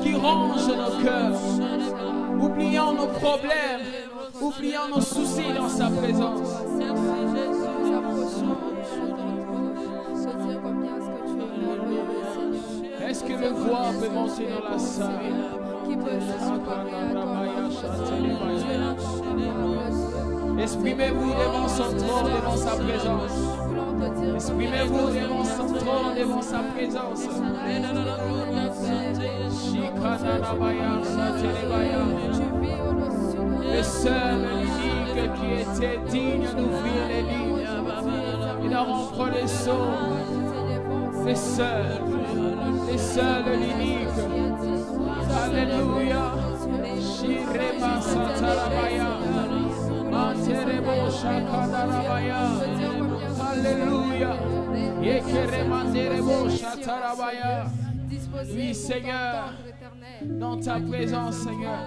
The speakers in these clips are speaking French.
qui ronge nos cœurs. Oublions nos problèmes, oublions nos soucis dans sa présence. Est-ce que le voix peut monter dans la salle? Exprimez-vous devant son trône, devant sa présence. Exprimez-vous devant son trône, devant sa présence. Le seul, l'unique qui était digne d'ouvrir les lignes et de rompre les sceaux. Le seul, l'unique. Alléluia. Shirema Satarabaya. Manterebo Shakadarabaya. Alléluia. Yekeremanderebo Shatarabaya. Oui, Seigneur, dans ta présence, Seigneur.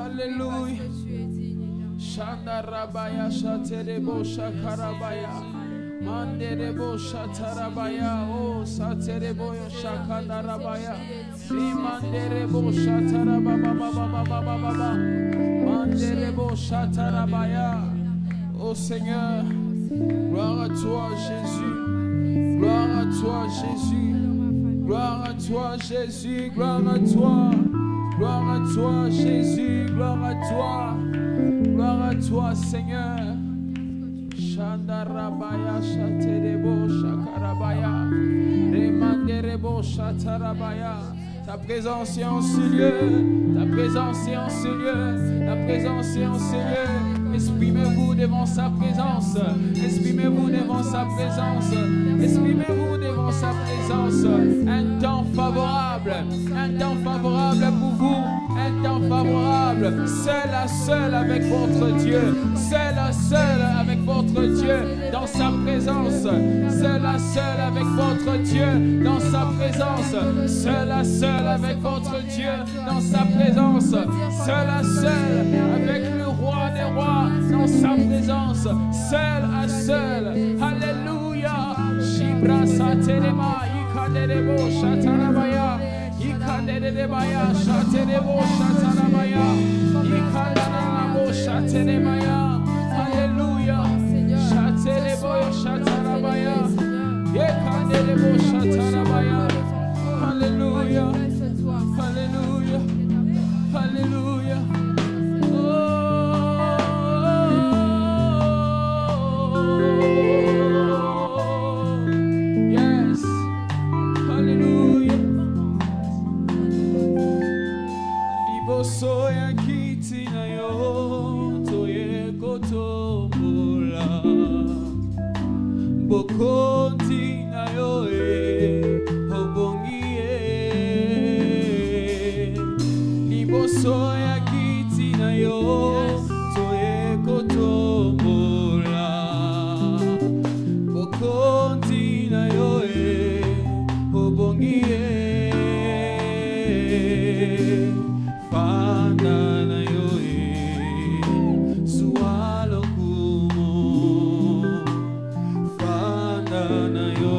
Alléluia. Shandarabaya Shaterebo Shakarabaya. Manderebo Shatarabaya. Oh, Saterebo Shakandarabaya. Manderebo Shatarababa. Manderebo Shatarabaya. Oh Seigneur, gloire à toi, Jésus. Gloire à toi, Jésus. Gloire à toi, Jésus. Gloire à toi. Gloire à toi, Jésus. Gloire à toi. Gloire à toi, Seigneur. Shandarabaya Shaterebo Shakarabaya. Remanderebo Shatarabaya. Ta présence est en ce lieu. Ta présence est en ce lieu. Ta présence est en ce lieu. Exprimez-vous devant sa présence. Exprimez-vous devant sa présence. Exprimez-vous devant sa présence. Un temps favorable. Un temps favorable pour vous. Un temps favorable. Seul à seul avec votre Dieu. Seul à seul avec votre Dieu dans sa présence. Seul à seul avec votre Dieu dans sa présence. Seul à seul avec votre Dieu dans sa présence. Seul à seul avec le roi des rois dans sa présence. Seul à seul. Alléluia. Shibra saterema ikaderebo shatarabaya. Ikaderebaya shaterebo shatarabaya. Ikadarabo shateremaya. Alléluia. Shaterebo shatarabaya. Ikaderebo shatarabaya. Alléluia. Alléluia. Alléluia. Yes. Hallelujah. Liboso ya kiti na yo toye kotombola. Bokoti na yo obongie. Liboso ya kiti na yo toye kotombola. Bokoti na yo obongie. Fanda na yo sualo kumo. Fanda na yo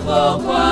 Papa.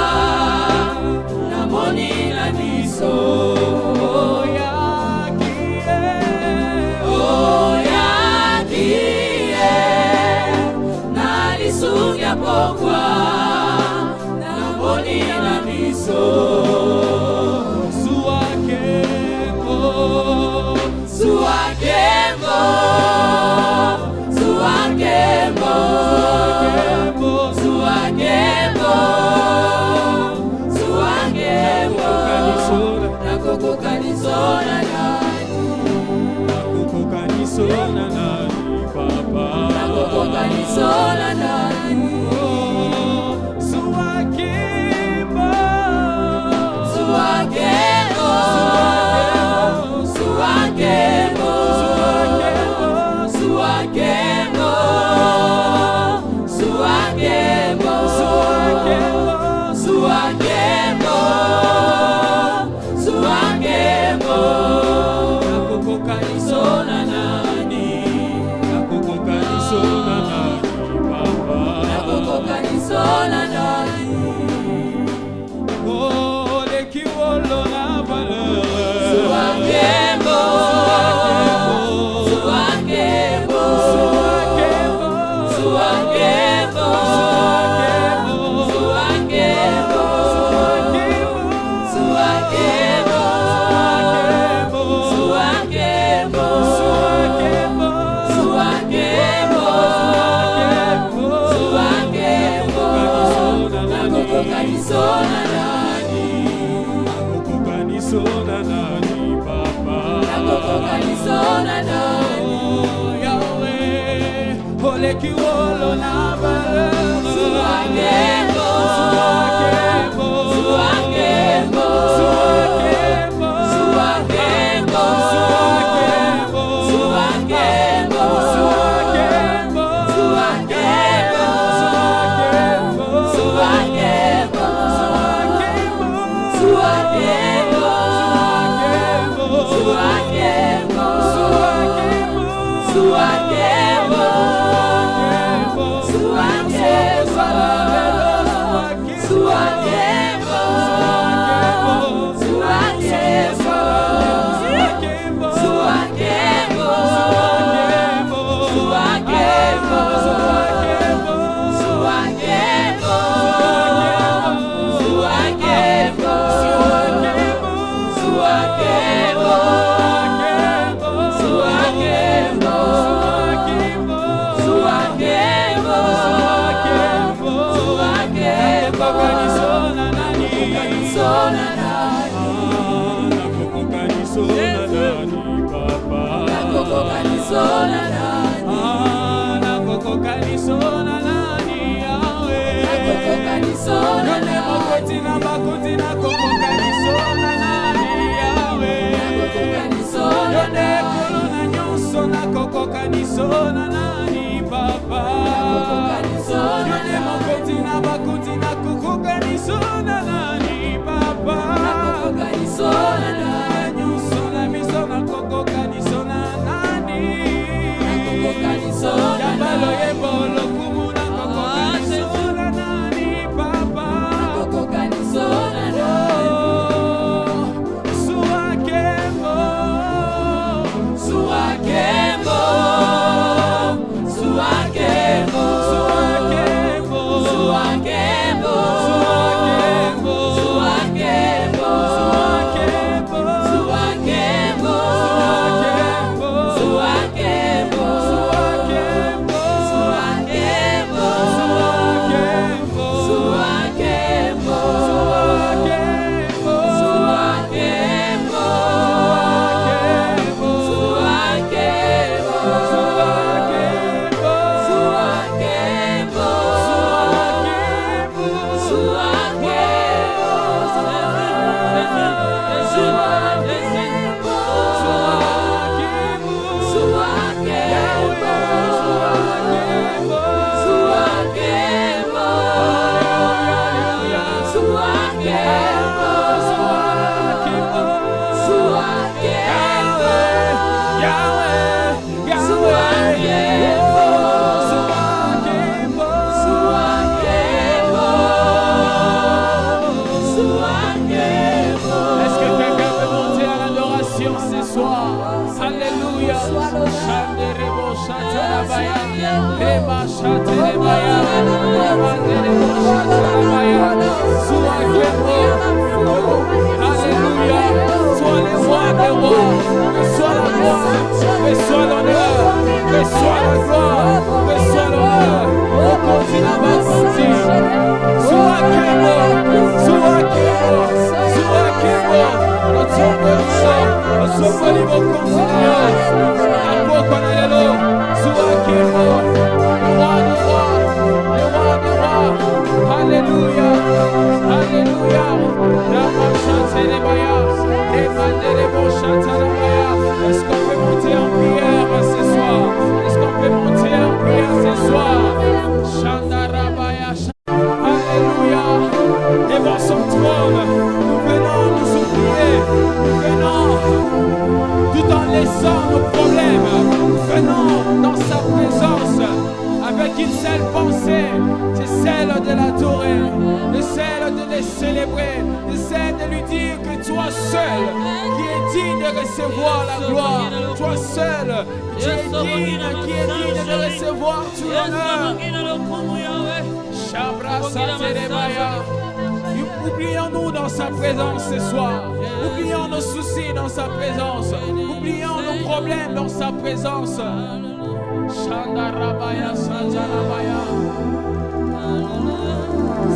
Oublions-nous dans sa présence ce soir. Oublions nos soucis dans sa présence. Oublions nos problèmes dans sa présence.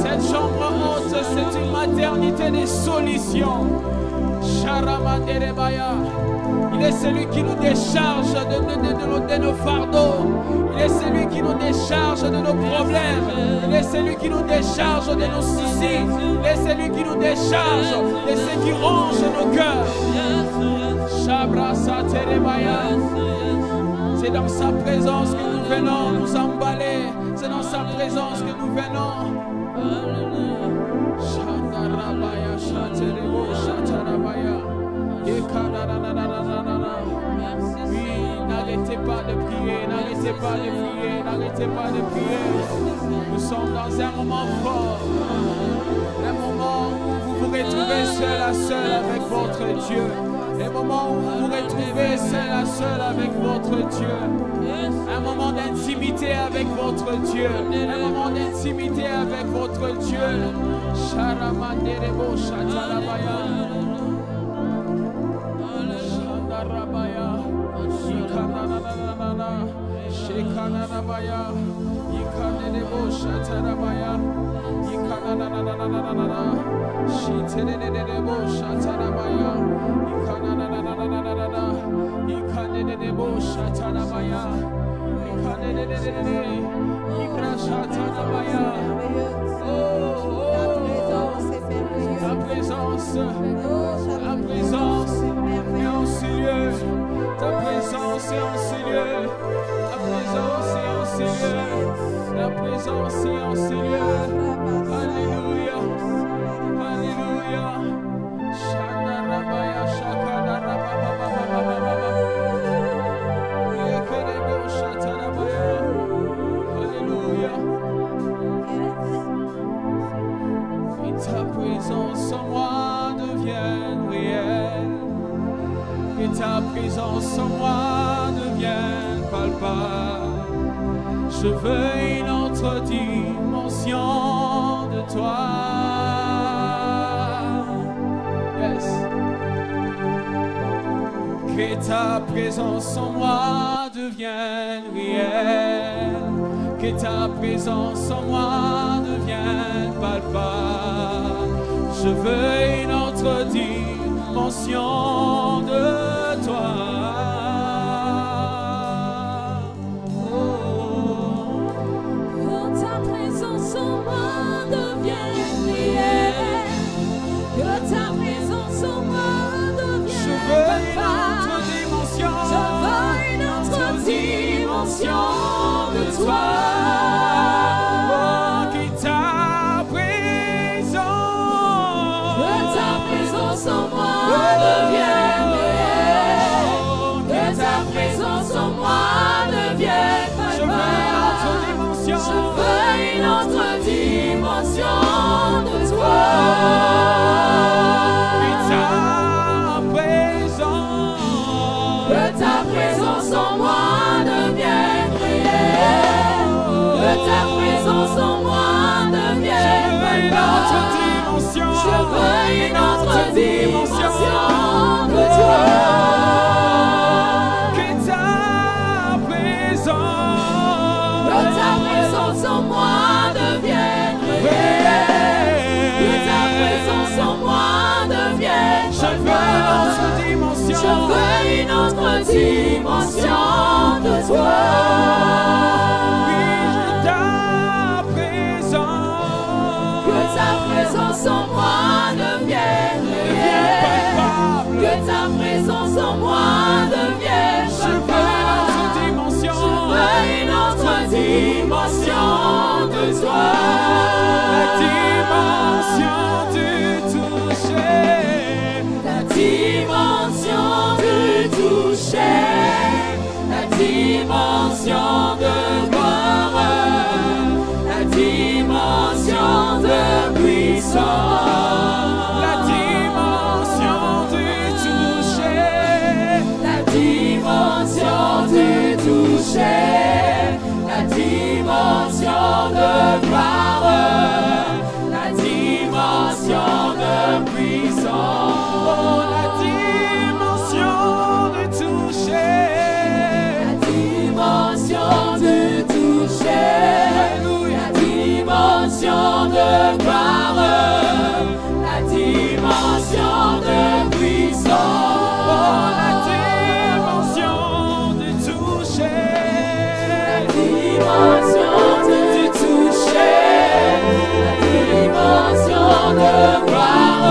Cette chambre haute, c'est une maternité des solutions. Il est celui qui nous décharge de nos fardeaux. Il est celui qui nous décharge de nos problèmes. Il est celui qui nous décharge de nos soucis. Il est celui qui nous décharge de ce qui ronge nos cœurs. C'est dans sa présence que nous venons nous emballer. C'est dans sa présence que nous venons. Oui, n'arrêtez pas de prier, n'arrêtez pas de prier, n'arrêtez pas de prier. Nous sommes dans un moment fort, un moment où vous vous retrouvez seul à seul avec votre Dieu. Un moment où vous vous retrouvez seul à seul avec votre Dieu. Un moment d'intimité avec votre Dieu. Un moment d'intimité avec votre Dieu. Sharamanderebo shatarabaya. Shandarabaya. Ikanananana. Shekananabaya. Ikananebo shatarabaya. Ikanananana. Shiterebo shatarabaya. Ikanananana. Ikananebo shatarabaya. Ikanananana. Ikrashatarabaya. Ta présence est en ce lieu. Ta présence est en ce lieu. Ta présence est en ce lieu. Ta présence est en ce lieu. Alléluia. Alléluia. Shandarabaya shakadarababa. Yekerebo shatarabaya. Alléluia. Ta présence en moi devienne réelle, que ta présence en moi devienne palpable. Je veux une autre dimension de toi. Yes. Que ta présence en moi devienne réelle, que ta présence en moi devienne palpable. Je veux une autre dimension de toi. Oh. Que ta présence en moi devienne réelle, que ta présence en moi devienne palpable. Je veux une autre dimension de toi. Une autre dimension de toi. Que ta présence en moi devienne réelle. Que ta présence en moi devienne palpable. Je veux une autre dimension de toi. Oui, ta présence. Que ta présence en moi devienne réelle. Que ta présence en moi devienne palpable. Je veux une autre dimension de toi. La dimension du toucher. La dimension du toucher. La dimension de gloire. La dimension de puissance. La dimension du toucher. La dimension du toucher. La dimension de gloire. La dimension de de gloire,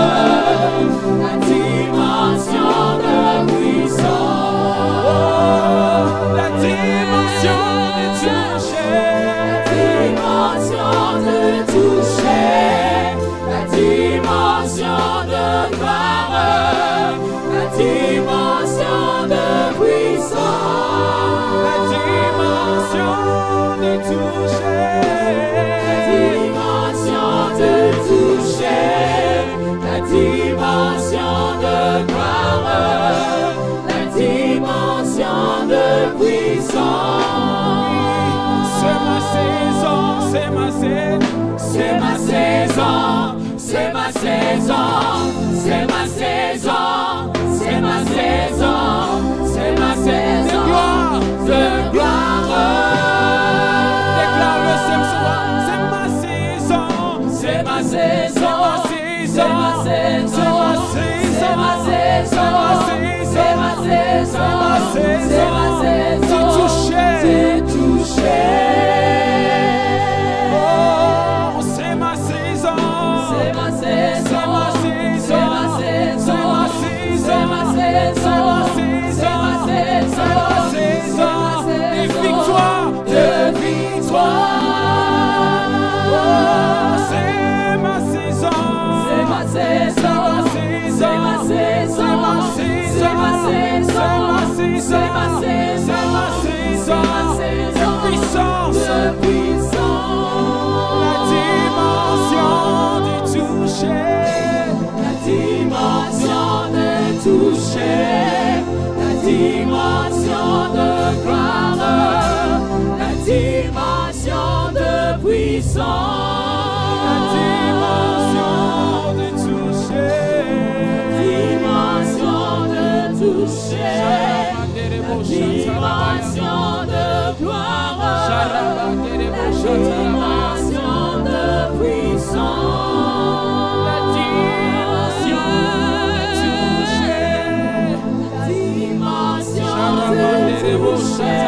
la dimension de puissance, la dimension de toucher, la dimension de gloire, la dimension de puissance, la dimension de toucher, la dimension de toucher, la dimension de gloire, la dimension de puissance. c'est ma saison, c'est ma saison. C'est ma saison, c'est ma saison, c'est ma saison, c'est ma saison, c'est ma saison de gloire. Déclare-le ce soir, c'est ma saison, c'est ma saison, c'est ma saison, c'est ma saison, c'est ma saison, c'est ma saison, c'est touché. C'est ma saison, c'est ma saison, c'est ma saison, c'est ma saison, c'est ma saison, de victoire, de victoire. C'est ma saison, C'est ma saison, c'est ma saison, c'est ma saison, c'est ma saison, de puissance, de puissance. la dimension du toucher, La dimension de toucher, la dimension de gloire, la dimension de puissance, la dimension de toucher, dimension de toucher, la dimension de gloire, la dimension de puissance, la dimension de toucher, la dimension de toucher,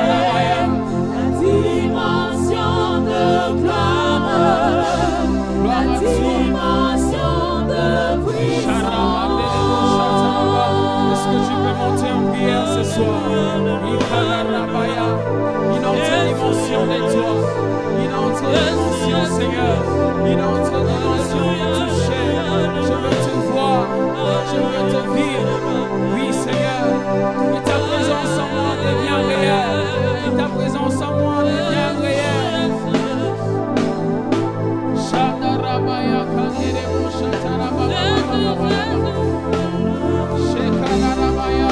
la dimension de gloire, la dimension de puissance. Est-ce que tu peux monter en prière ce soir? Une autre dimension de toi, une autre dimension, Seigneur, une autre dimension de toucher. Je veux te voir, je veux te vivre. Oui, Seigneur, et ta présence en moi devient réelle, et ta présence en moi devient réelle. Shadarabaya kanderebo shatarabaya. Shekarabaya,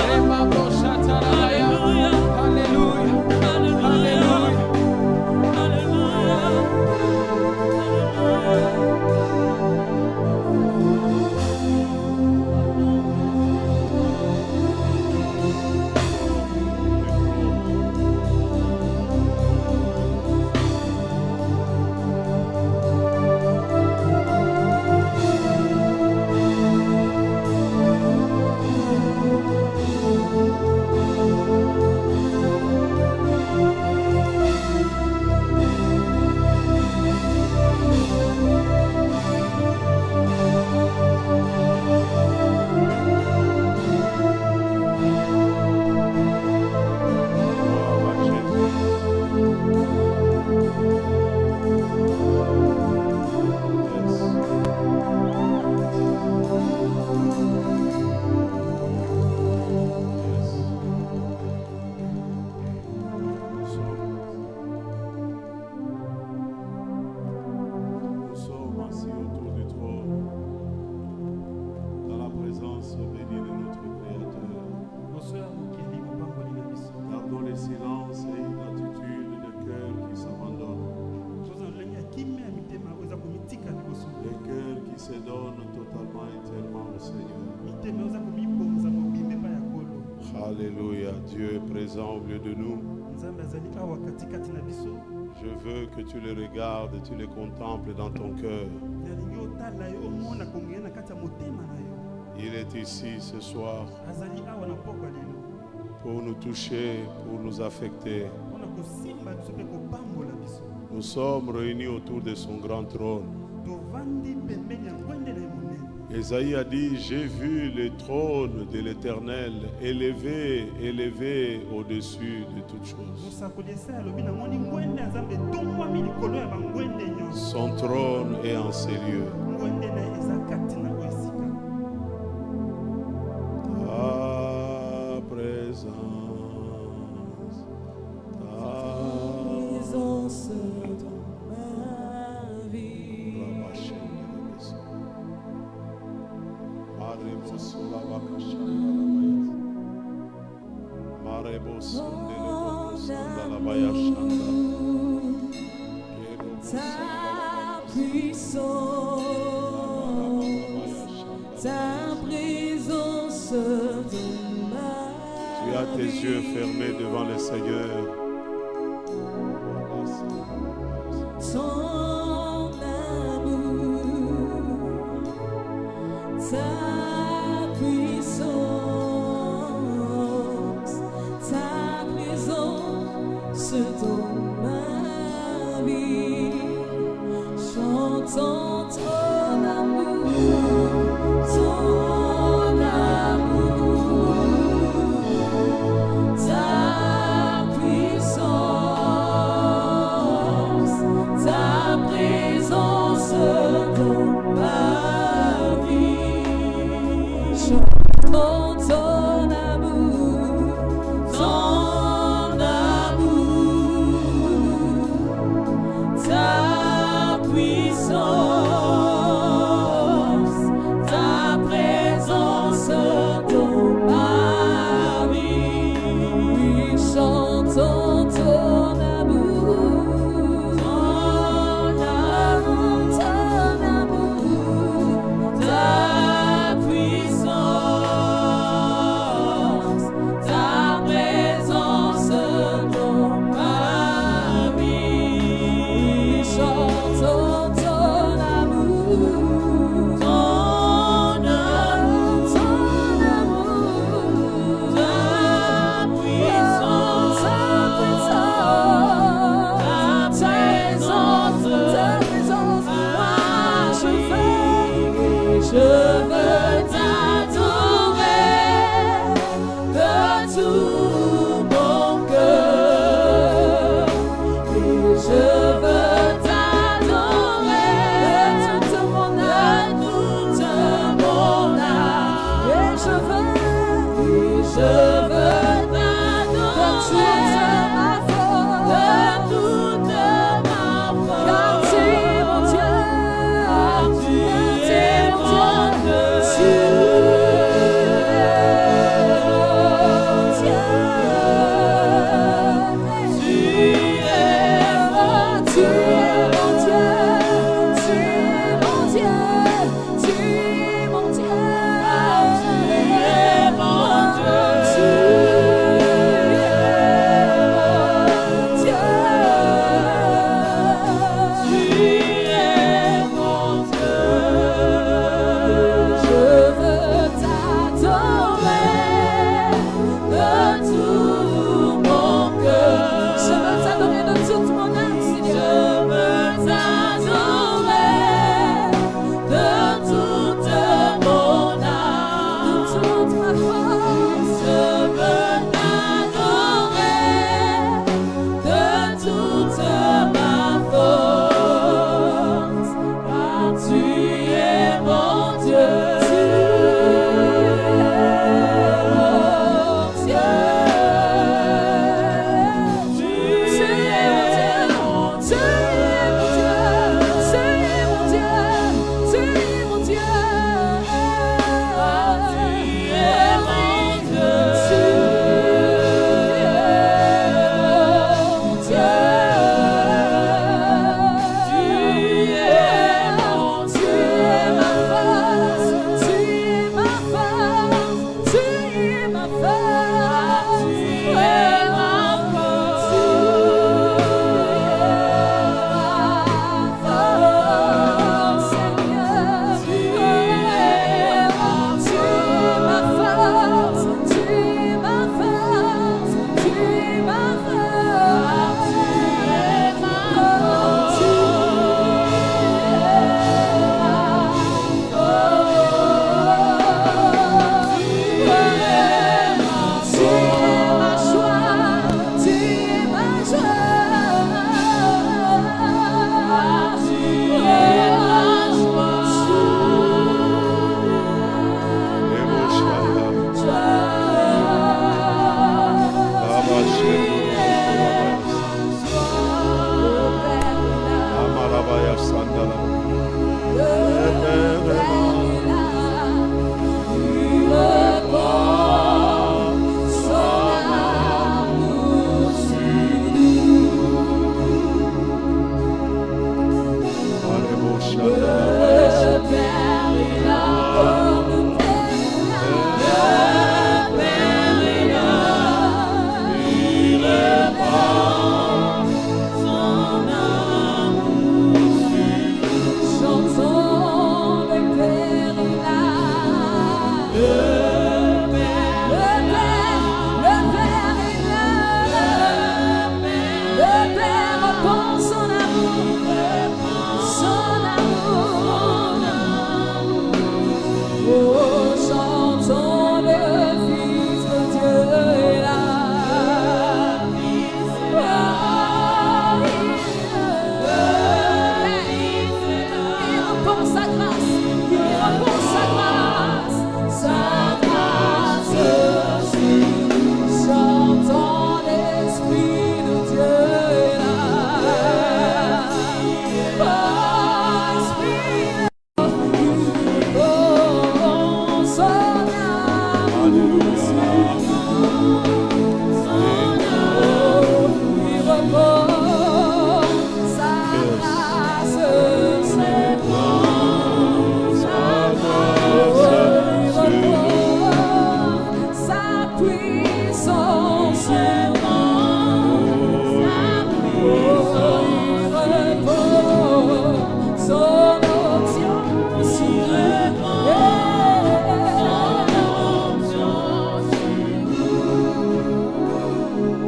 remabo shatarabaya. Alléluia, alléluia. se donne totalement, entièrement au Seigneur. Alléluia, Dieu est présent au milieu de nous. Je veux que tu les regardes et tu les contemples dans ton cœur. Il est ici ce soir pour nous toucher, pour nous affecter. Nous sommes réunis autour de son grand trône. Esaïe a dit, j'ai vu le trône de l'Éternel élevé, élevé au-dessus de toutes choses. Son trône est en ces lieux. Ta présence, dans ma vie. Ta présence dans ma vie. Tu as tes yeux fermés devant le Seigneur. Ton amour, ta puissance, ta présence dans ma vie. Chantons ton amour, ta puissance, ta présence dans ma vie. Chantons ton amour, ta puissance. Tu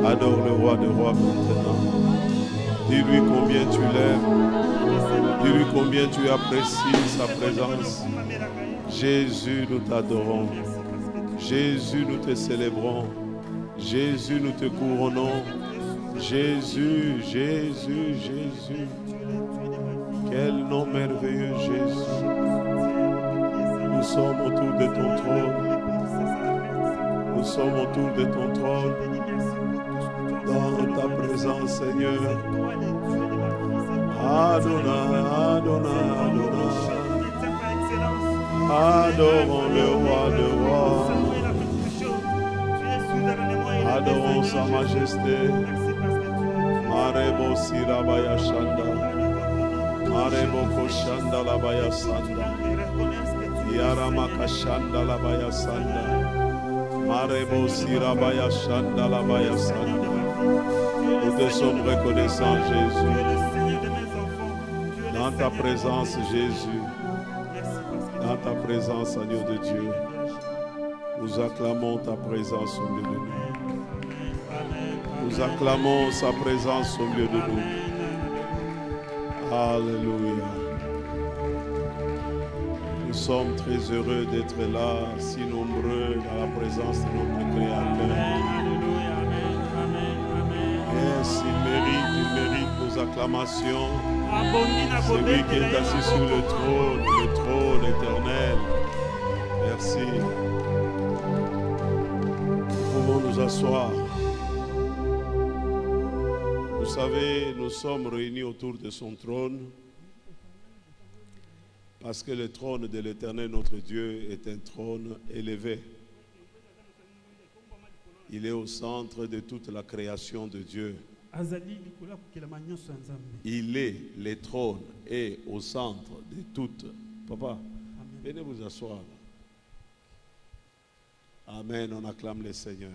Adore le roi des rois maintenant. Dis-lui combien tu l'aimes. Dis-lui combien tu apprécies sa présence. Jésus, nous t'adorons. Jésus, nous te célébrons. Jésus, nous te couronnons. Jésus, Jésus, Jésus. Quel nom merveilleux, Jésus. Nous sommes autour de ton trône. Nous sommes autour de ton trône. Dans ta présence, Seigneur. Adonai, Adonai, Adonai. Adorons le roi de rois. Adorons sa majesté. Marebo Sirabaya Shanda. Marebo Koshanda Labaya Sanda. Yaramaka Shanda Labaya Sanda. Marebo Sirabaya Shanda Labaya Sanda. Nous te sommes reconnaissants, Jésus. Dans ta présence, Jésus. Dans ta présence, Agneau de Dieu. Nous acclamons ta présence au milieu de nous. Nous acclamons sa présence au milieu de nous. Alléluia. Nous sommes très heureux d'être là, si nombreux dans la présence de notre Créateur. Yes, il mérite nos acclamations. C'est lui qui est assis sur le trône éternel. Merci. Nous pouvons nous asseoir. Vous savez, nous sommes réunis autour de son trône parce que le trône de l'Éternel, notre Dieu, est un trône élevé. Il est au centre de toute la création de Dieu. Il est le trône et au centre de toute. Papa, venez vous asseoir. Amen, on acclame le Seigneur.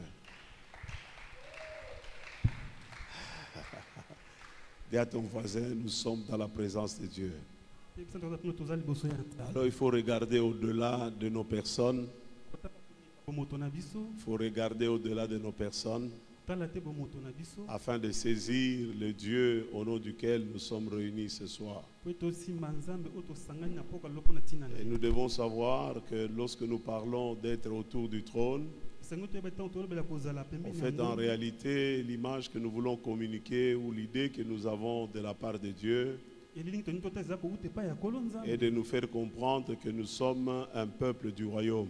Dis à ton voisin, nous sommes dans la présence de Dieu. Alors il faut regarder au-delà de nos personnes. Il faut regarder au-delà de nos personnes afin de saisir le Dieu au nom duquel nous sommes réunis ce soir. Et nous devons savoir que lorsque nous parlons d'être autour du trône, en fait, en réalité, l'image que nous voulons communiquer ou l'idée que nous avons de la part de Dieu est de nous faire comprendre que nous sommes un peuple du royaume.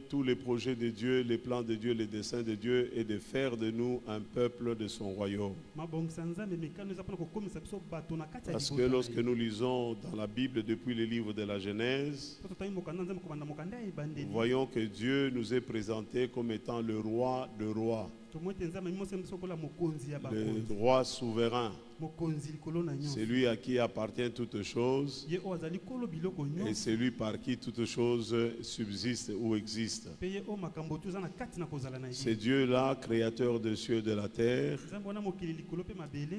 Tous les projets de Dieu, les plans de Dieu, les desseins de Dieu est de faire de nous un peuple de son royaume. Parce que lorsque nous lisons dans la Bible depuis le livre de la Genèse, nous voyons que Dieu nous est présenté comme étant le roi de rois, le roi souverain. C'est lui à qui appartient toutes choses et c'est lui par qui toutes choses subsistent ou existent. C'est Dieu-là, créateur des cieux et de la terre,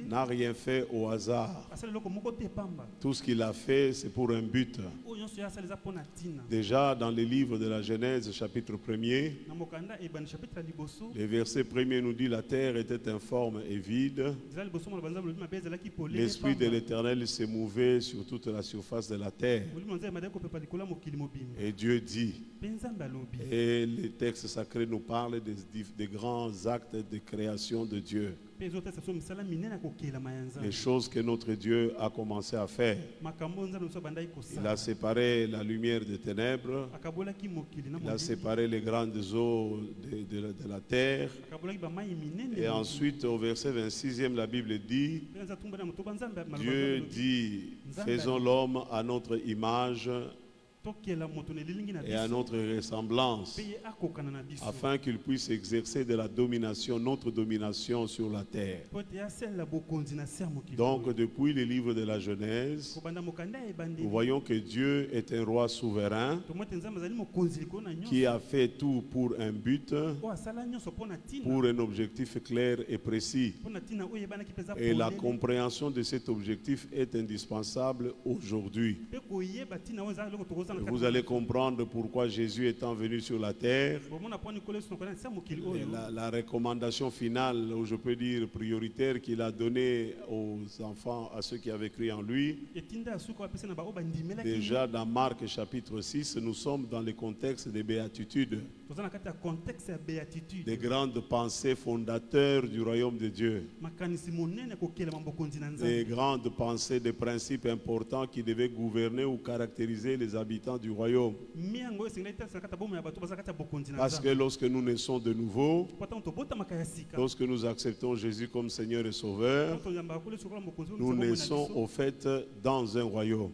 n'a rien fait au hasard. Tout ce qu'il a fait, c'est pour un but. Déjà dans les livres de la Genèse, chapitre 1er, les versets 1er nous dit: la terre était informe et vide. L'Esprit de l'Éternel se mouvait sur toute la surface de la terre. Et Dieu dit, et les textes sacrés nous parlent des grands actes de création de Dieu. Les choses que notre Dieu a commencé à faire. Il a séparé la lumière des ténèbres. Il a séparé les grandes eaux de la terre. Et ensuite, au verset 26e, la Bible dit, Dieu dit, faisons l'homme à notre image et à notre ressemblance, afin qu'il puisse exercer de la domination, notre domination sur la terre. Donc depuis les livres de la Genèse, nous voyons que Dieu est un roi souverain qui a fait tout pour un but, pour un objectif clair et précis. Et la compréhension de cet objectif est indispensable aujourd'hui. Vous allez comprendre pourquoi Jésus étant venu sur la terre, la recommandation finale, ou je peux dire prioritaire, qu'il a donnée aux enfants, à ceux qui avaient cru en lui. Déjà dans Marc chapitre 6, nous sommes dans le contexte des béatitudes, des grandes pensées fondateurs du royaume de Dieu, des grandes pensées, des principes importants qui devaient gouverner ou caractériser les habitants du royaume. Parce que lorsque nous naissons de nouveau, lorsque nous acceptons Jésus comme Seigneur et Sauveur, nous naissons au fait dans un royaume.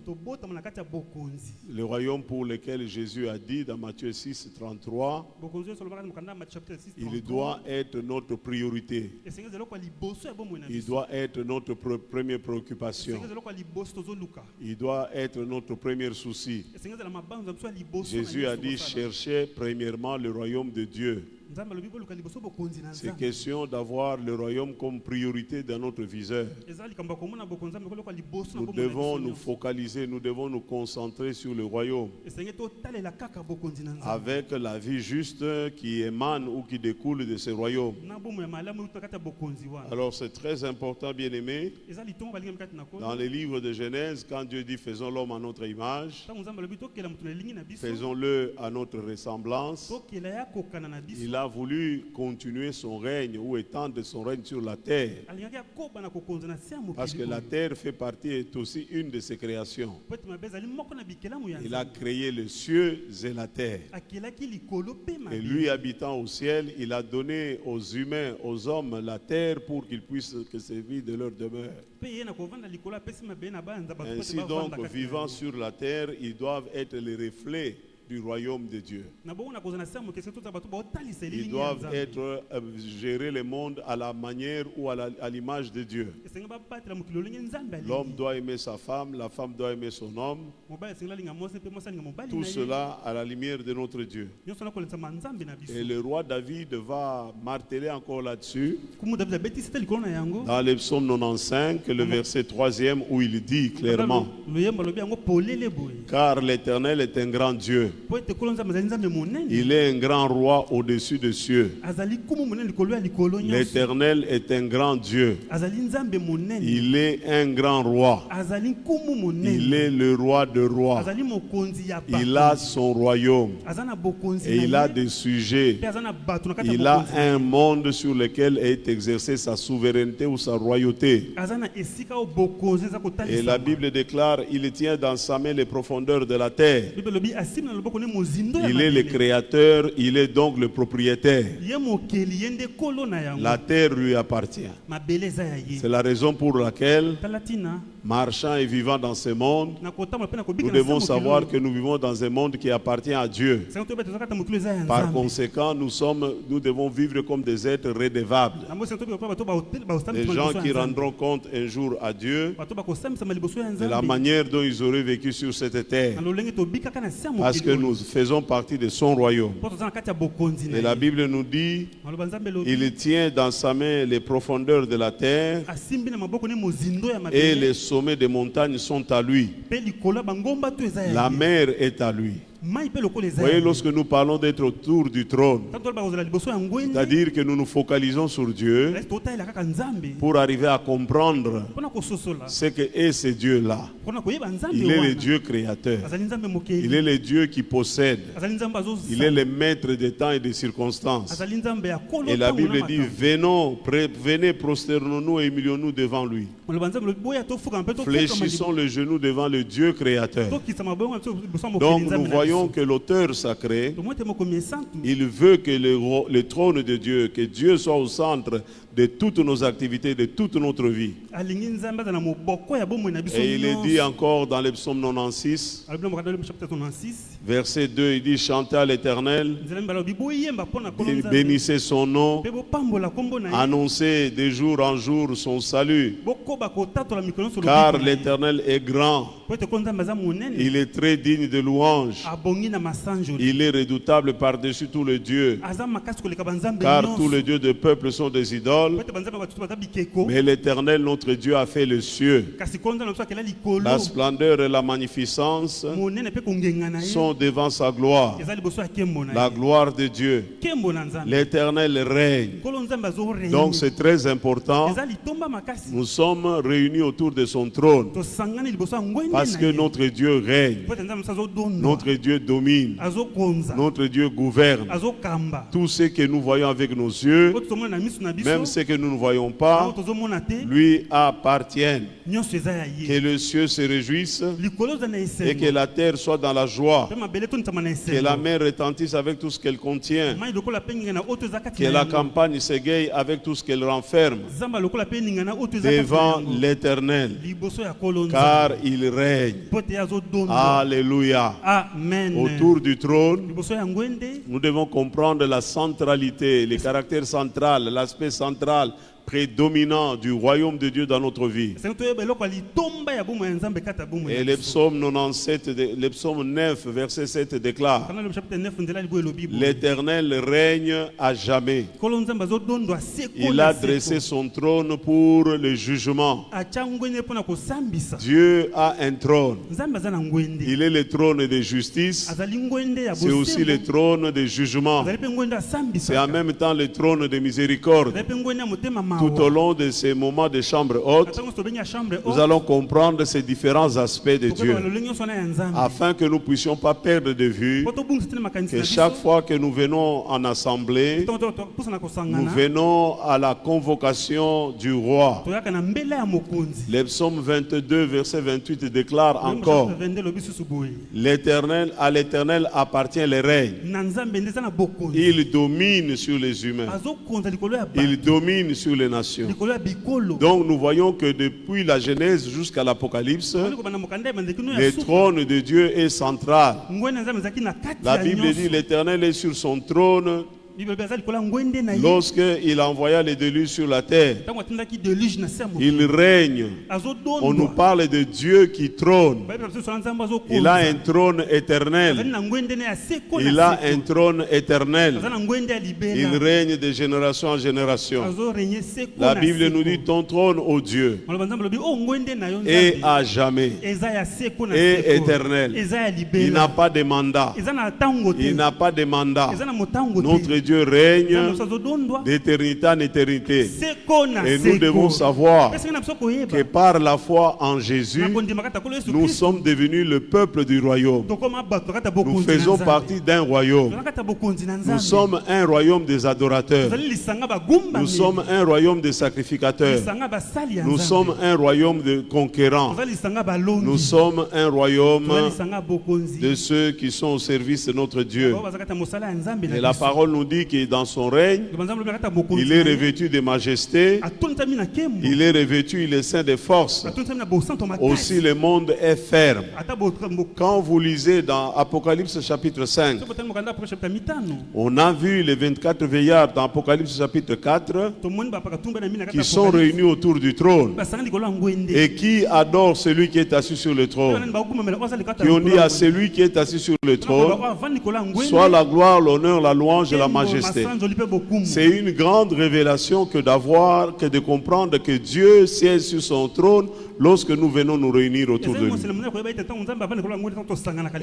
Le royaume pour lequel Jésus a dit dans Matthieu 6, 33, il doit être notre priorité. Il doit être notre première préoccupation. Il doit être notre premier souci. Jésus a dit, cherchez premièrement le royaume de Dieu. C'est question d'avoir le royaume comme priorité dans notre viseur. Nous devons nous focaliser, nous devons nous concentrer sur le royaume, avec la vie juste qui émane ou qui découle de ce royaume. Alors c'est très important, bien aimé, dans les livres de Genèse, quand Dieu dit faisons l'homme à notre image, faisons-le à notre ressemblance, il a voulu continuer son règne ou étendre son règne sur la terre. Parce que la terre fait partie, est aussi une de ses créations. Il a créé les cieux et la terre. Et lui, habitant au ciel, il a donné aux humains, aux hommes, la terre pour qu'ils puissent servir de leur demeure. Ainsi donc, vivant sur la terre, ils doivent être les reflets du royaume de Dieu. Ils doivent être gérer le monde à la manière ou à l'image de Dieu. L'homme doit aimer sa femme, la femme doit aimer son homme. Tout cela à la lumière de notre Dieu. Et le roi David va marteler encore là-dessus dans le psaume 95, le verset 3e, où il dit clairement: car l'Éternel est un grand Dieu. Il est un grand roi au-dessus des cieux. L'Éternel est un grand Dieu. Il est un grand roi. Il est le roi de rois. Il a son royaume. Et il a des sujets. Il a un monde sur lequel est exercée sa souveraineté ou sa royauté. Et la Bible déclare, il tient dans sa main les profondeurs de la terre. Il est le créateur, il est donc le propriétaire. La terre lui appartient. C'est la raison pour laquelle, marchant et vivant dans ce monde, nous devons savoir que nous vivons dans un monde qui appartient à Dieu. Par conséquent, nous devons vivre comme des êtres redevables. Des gens qui rendront compte un jour à Dieu de la manière dont ils auraient vécu sur cette terre. Parce que nous faisons partie de son royaume. Et la Bible nous dit, il tient dans sa main les profondeurs de la terre et les sommets des montagnes sont à lui. La mer est à lui. Vous voyez, lorsque nous parlons d'être autour du trône, c'est-à-dire que nous nous focalisons sur Dieu pour arriver à comprendre ce qu'est ce Dieu-là. Il est le Dieu créateur. Il est le Dieu qui possède. Il est le maître des temps et des circonstances. Et la Bible dit, venez, prosternons-nous et humilions-nous devant lui. Fléchissons le genou devant le Dieu créateur. Donc nous voyons que l'auteur sacré, il veut que le trône de Dieu, que Dieu soit au centre de toutes nos activités, de toute notre vie. Et il est dit encore dans le psaume 96, verset 2, il dit, chantez à l'Éternel, bénissez son nom, annoncez de jour en jour son salut, car l'Éternel est grand, il est très digne de louange, il est redoutable par-dessus tous les dieux, car tous les dieux de peuple sont des idoles. Mais l'Éternel, notre Dieu, a fait les cieux. La splendeur et la magnificence sont devant sa gloire. La gloire de Dieu. L'Éternel règne. Donc c'est très important. Nous sommes réunis autour de son trône parce que notre Dieu règne. Notre Dieu domine. Notre Dieu gouverne. Tout ce que nous voyons avec nos yeux, même ce que nous ne voyons pas, lui appartiennent. Que le ciel se réjouisse et que la terre soit dans la joie. Que la mer retentisse avec tout ce qu'elle contient. Que la campagne s'égaye avec tout ce qu'elle renferme. Devant l'Éternel, car il règne. Alléluia. Amen. Autour du trône, nous devons comprendre la centralité, le caractère central, l'aspect central, prédominant du royaume de Dieu dans notre vie. Et le psaume 97, le psaume 9, verset 7 déclare, l'Éternel règne à jamais. Il a dressé son trône pour le jugement. Dieu a un trône. Il est le trône de justice. C'est aussi le trône de jugement. C'est en même temps le trône de miséricorde. Tout au long de ces moments de chambre haute, nous allons comprendre ces différents aspects de Dieu, afin que nous ne puissions pas perdre de vue que chaque fois que nous venons en assemblée, nous venons à la convocation du roi. Le psaume 22, verset 28 déclare encore, à l'Éternel appartient le règne. Il domine sur les humains. Il domine sur les nations. Donc nous voyons que depuis la Genèse jusqu'à l'Apocalypse, le trône de Dieu est central. La Bible dit l'Éternel est sur son trône lorsqu'il envoya les déluges sur la terre. Il règne. On nous parle de Dieu qui trône. Il a un trône éternel. Il a un trône éternel. Il règne de génération en génération. La Bible nous dit ton trône, ô Dieu, est à jamais, est éternel. Il n'a pas de mandat. Il n'a pas de mandat. Notre Dieu Dieu règne d'éternité en éternité. Et nous devons savoir que par la foi en Jésus, nous sommes devenus le peuple du royaume. Nous faisons partie d'un royaume. Nous sommes un royaume des adorateurs. Nous sommes un royaume des sacrificateurs. Nous sommes un royaume de conquérants. Nous sommes un royaume de ceux qui sont au service de notre Dieu. Et la parole nous dit que dans son règne, il est revêtu de majesté, il est revêtu, il est saint de force. Aussi le monde est ferme. Quand vous lisez dans Apocalypse chapitre 5, on a vu les 24 veillards dans Apocalypse chapitre 4 qui sont réunis autour du trône et qui adorent celui qui est assis sur le trône. Qui ont dit à celui qui est assis sur le trône, soit la gloire, l'honneur, la louange et la majesté. C'est une grande révélation que d'avoir, que de comprendre que Dieu siège sur son trône lorsque nous venons nous réunir autour de lui.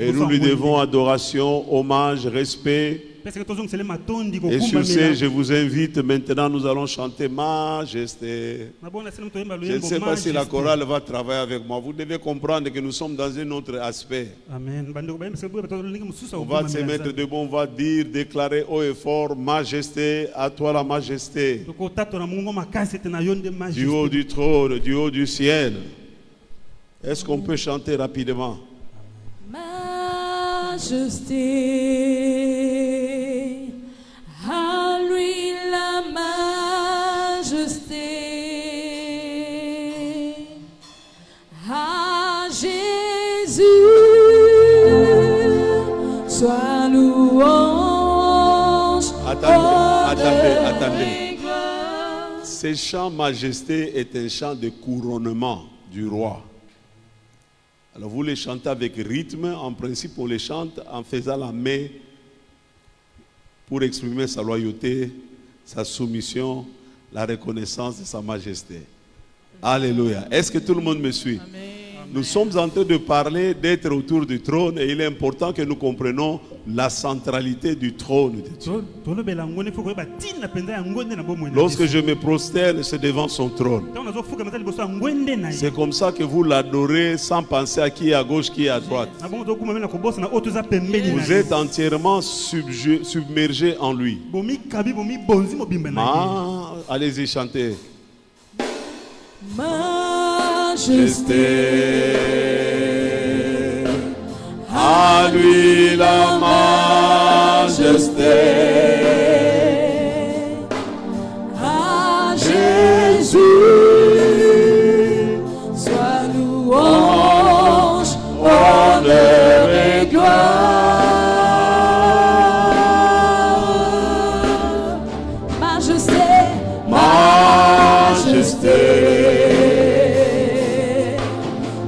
Et nous lui devons adoration, hommage, respect. Et sur ce, je vous invite, maintenant nous allons chanter Majesté. Je ne sais pas si la chorale va travailler avec moi. Vous devez comprendre que nous sommes dans un autre aspect. On va se mettre debout, on va dire, déclarer haut et fort, Majesté, à toi la majesté. Du haut du trône, du haut du ciel. Est-ce qu'on peut chanter rapidement? Majesté, à lui la majesté, à Jésus soit louange. Attendez. Ce chant Majesté est un chant de couronnement du roi. Alors vous les chantez avec rythme. En principe, on les chante en faisant la main pour exprimer sa loyauté, sa soumission, la reconnaissance de sa majesté. Alléluia. Est-ce que tout le monde me suit? Amen. Nous sommes en train de parler d'être autour du trône et il est important que nous comprenions la centralité du trône de Dieu. Lorsque je me prosterne, c'est devant son trône. C'est comme ça que vous l'adorez sans penser à qui est à gauche, qui est à droite. Vous êtes entièrement submergé en lui. Allez-y, chantez. Majesté, à lui la majesté, à Jésus soit louange, honneur et gloire. Majesté, majesté,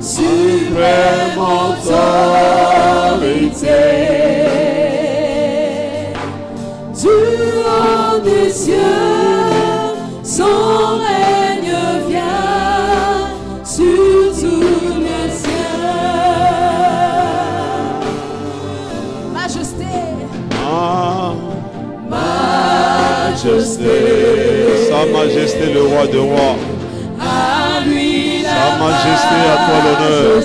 suprême autorité, du haut des cieux, son règne vient sur tout le ciel. Majesté, majesté, sa majesté le roi des rois. à lui Sa majesté, à toi l'honneur,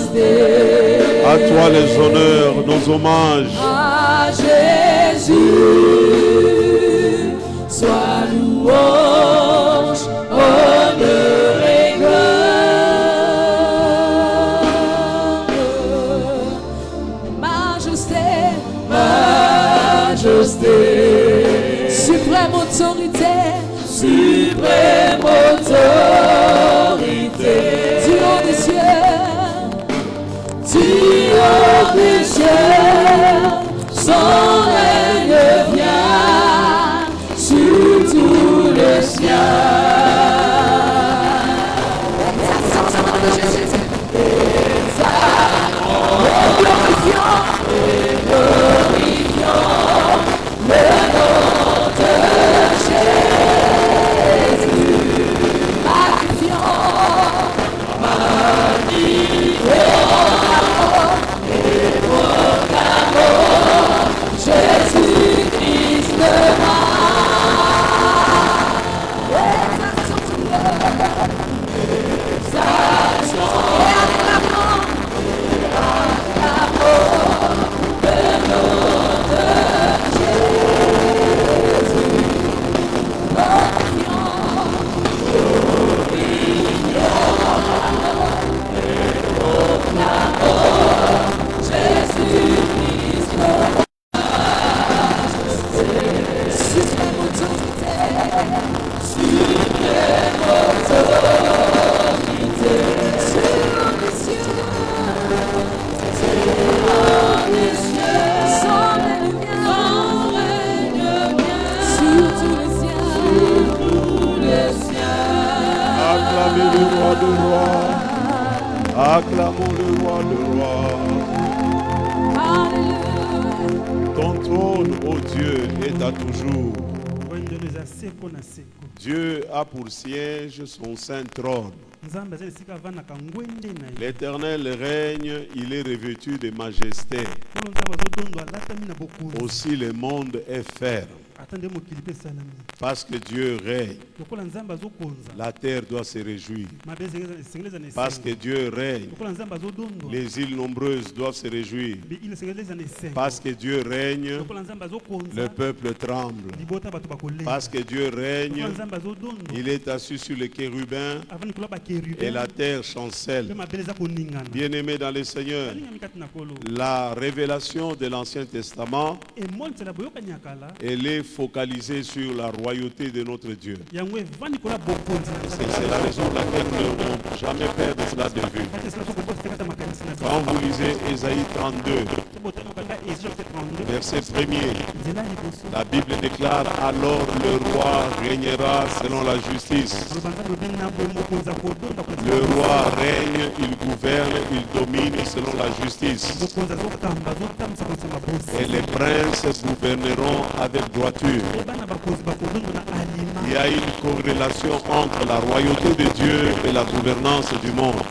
à toi les honneurs, nos hommages. à Jésus soit louange, honneur et gloire. Majesté, majesté, suprême autorité, suprême autorité, du haut des cieux, son règne vient sur tout le ciel. Acclamez le roi de rois. Acclamons le roi de rois. Ton trône, ô Dieu, est à toujours. Dieu a pour siège son saint trône. L'Éternel règne, il est revêtu de majesté. Aussi le monde est ferme. Parce que Dieu règne, la terre doit se réjouir. Parce que Dieu règne, les îles nombreuses doivent se réjouir. Parce que Dieu règne, le peuple tremble. Parce que Dieu règne, il est assis sur les chérubins et la terre chancelle. Bien-aimés dans le Seigneur, la révélation de l'Ancien Testament, elle est focalisée sur la royauté de notre Dieu. C'est la raison pour laquelle nous ne devons jamais perdre cela de vue. Quand vous lisez Ésaïe 32, verset 1er, la Bible déclare: alors le roi régnera selon la justice. Le roi règne, il gouverne, il domine selon la justice. Et les princes gouverneront avec droiture. Il y a une corrélation entre la royauté de Dieu et la gouvernance du monde.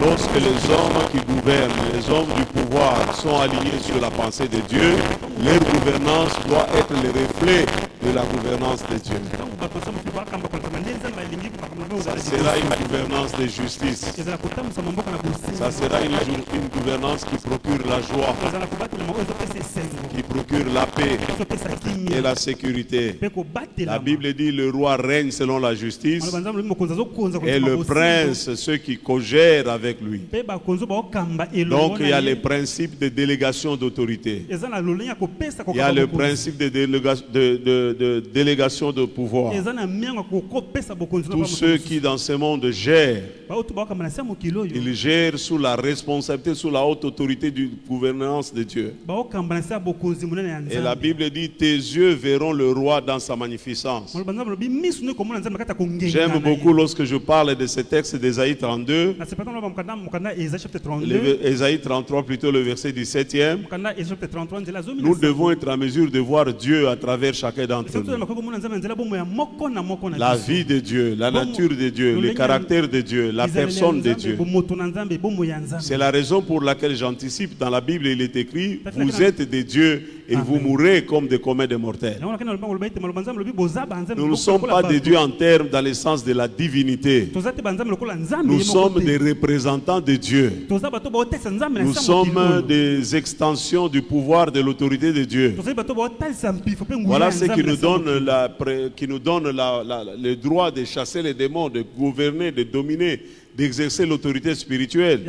Lorsque les hommes qui gouvernent, les hommes du pouvoir sont alignés sur la pensée de Dieu, leur gouvernance doit être le reflet de la gouvernance de Dieu. Ça sera une gouvernance de justice. Ça sera une gouvernance qui procure la joie, qui procure la paix et la sécurité. La Bible dit: le roi règne selon la justice et le prince ceux qui cogèrent avec lui. Donc il y a les principes de délégation d'autorité. Il y a le principe de délégation de pouvoir. Tous ceux qui dans ce monde gèrent, ils gèrent sous la responsabilité, sous la haute autorité du gouvernance de Dieu. Et la Bible dit: tes yeux verront le roi dans sa magnificence. J'aime beaucoup lorsque je parle de ce texte d'Ésaïe 32, Ésaïe 33 plutôt, le verset 17e. Nous devons être en mesure de voir Dieu à travers chacun d'entre nous. La vie de Dieu, la nature de Dieu, le caractère de Dieu, la personne de Dieu. C'est la raison pour laquelle j'anticipe. Dans la Bible, il est écrit: vous êtes des dieux et vous mourrez comme des communs des mortels. Nous ne sommes pas des dieux en termes dans le sens de la divinité. Nous sommes des représentants de Dieu. Nous sommes des extensions du pouvoir de l'autorité de Dieu. Voilà ce qui nous donne, le droit de chasser les démons, de gouverner, de dominer, d'exercer l'autorité spirituelle.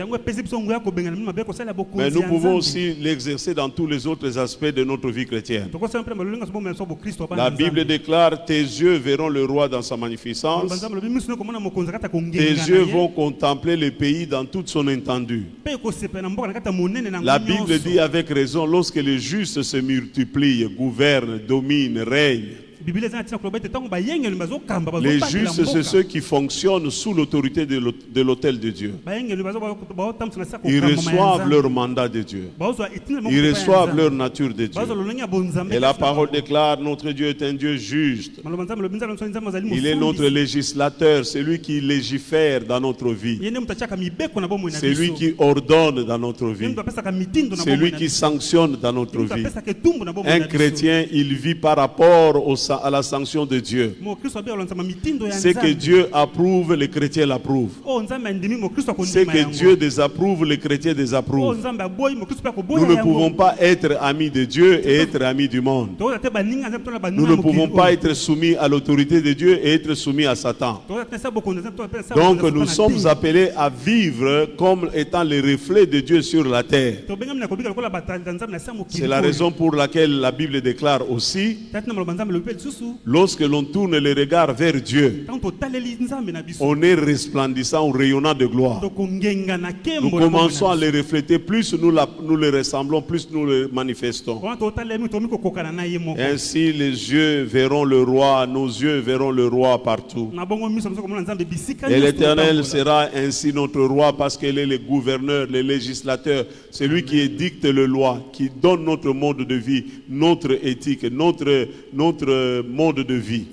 Mais nous pouvons aussi l'exercer dans tous les autres aspects de notre vie chrétienne. La Bible déclare: tes yeux verront le roi dans sa magnificence. Tes yeux vont contempler le pays dans toute son étendue. La Bible dit avec raison: lorsque les justes se multiplient, gouvernent, dominent, règnent. Les justes, c'est ceux qui fonctionnent sous l'autorité de l'autel de Dieu. Ils reçoivent leur mandat de Dieu. Ils reçoivent leur nature de Dieu. Et la parole déclare: notre Dieu est un Dieu juste. Il est notre législateur, c'est lui qui légifère dans notre vie. C'est lui qui ordonne dans notre vie. C'est lui qui sanctionne dans notre vie. Un chrétien, il vit par rapport à la sanction de Dieu. Ce que Dieu approuve, les chrétiens l'approuvent. Ce que Dieu désapprouve, les chrétiens désapprouvent. Nous ne pouvons pas être amis de Dieu et être amis du monde. Nous ne pouvons pas être soumis à l'autorité de Dieu et être soumis à Satan. Donc nous sommes appelés à vivre comme étant les reflets de Dieu sur la terre. C'est la raison pour laquelle la Bible déclare aussi: Lorsque l'on tourne les regards vers Dieu, on est resplendissant ou rayonnant de gloire. Nous commençons à les refléter, plus nous les ressemblons, plus nous les manifestons. Ainsi les yeux verront le roi, nos yeux verront le roi partout. Et l'Éternel sera ainsi notre roi parce qu'il est le gouverneur, le législateur, celui qui édicte les lois, qui donne notre mode de vie, notre éthique, notre mode de vie.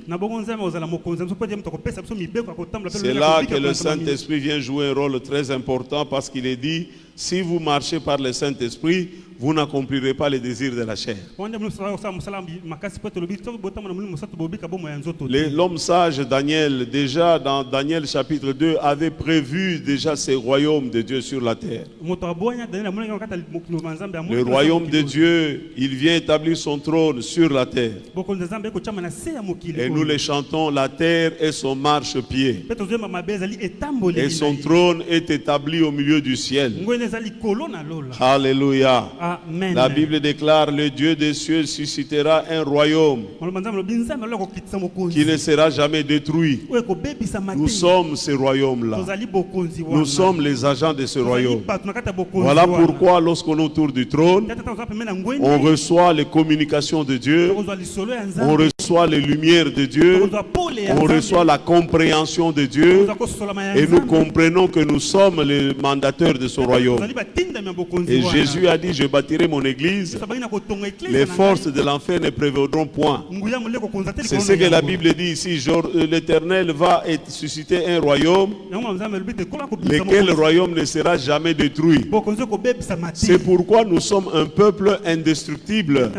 C'est là que le Saint-Esprit vient jouer un rôle très important parce qu'il est dit, si vous marchez par le Saint-Esprit, vous n'accomplirez pas les désirs de la chair. L'homme sage Daniel, déjà dans Daniel chapitre 2, avait prévu déjà ces royaumes de Dieu sur la terre. Le royaume de Dieu, il vient établir son trône sur la terre. Et nous les chantons, la terre est son marchepied. Et son trône est établi au milieu du ciel. Alléluia. Amen. La Bible déclare, le Dieu des cieux suscitera un royaume qui ne sera jamais détruit. Nous sommes ce royaume-là. Nous sommes les agents de ce royaume. Voilà pourquoi lorsqu'on est autour du trône, on reçoit les communications de Dieu, on reçoit les lumières de Dieu, on reçoit la compréhension de Dieu, et nous comprenons que nous sommes les mandateurs de ce royaume. Et Jésus a dit, je bâtirai mon église, les forces de l'enfer ne prévaudront point. C'est ce que la Bible dit ici, l'Éternel va susciter un royaume, lequel royaume ne sera jamais détruit. C'est pourquoi nous sommes un peuple indestructible.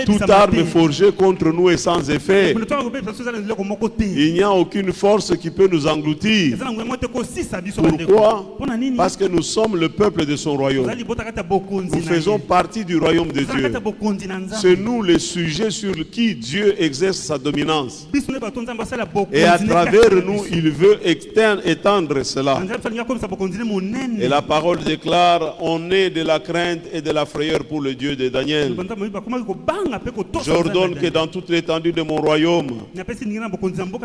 Toute arme forgée contre nous est sans effet. Il n'y a aucune force qui peut nous engloutir. Pourquoi? Parce que nous sommes le peuple de son royaume. Nous faisons partie du royaume de Dieu. C'est nous les sujets sur qui Dieu exerce sa dominance. Et à travers nous, il veut étendre cela. Et la parole déclare, on est de la crainte et de la frayeur pour le Dieu de Daniel. J'ordonne que dans toute l'étendue de mon royaume,